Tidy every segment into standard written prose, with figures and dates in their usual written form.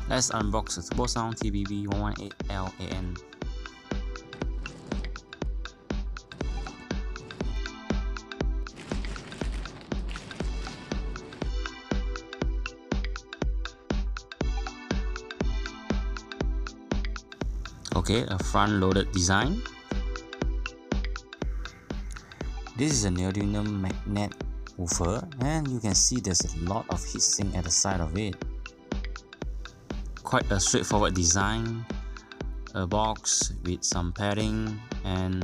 Let's unbox the Turbosound TBV118L-AN. Okay, a front loaded design. This is a neodymium magnet woofer, and you can see there's a lot of heatsink at the side of it. Quite a straightforward design, a box with some padding and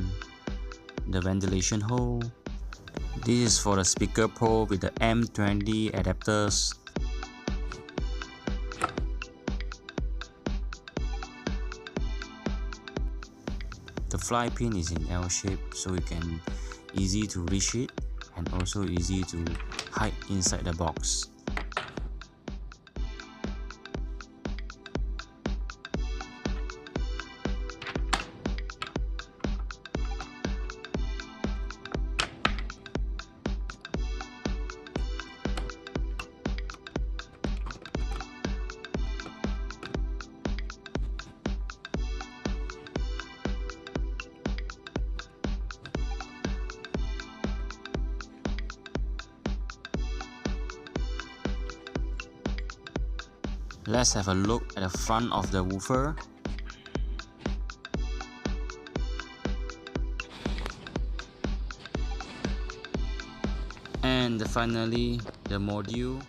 the ventilation hole. This is for the speaker probe with the M20 adapters. The fly pin is in L shape, so you can easy to reach it and also easy to hide inside the box. Let's have a look at the front of the woofer. And finally, the module.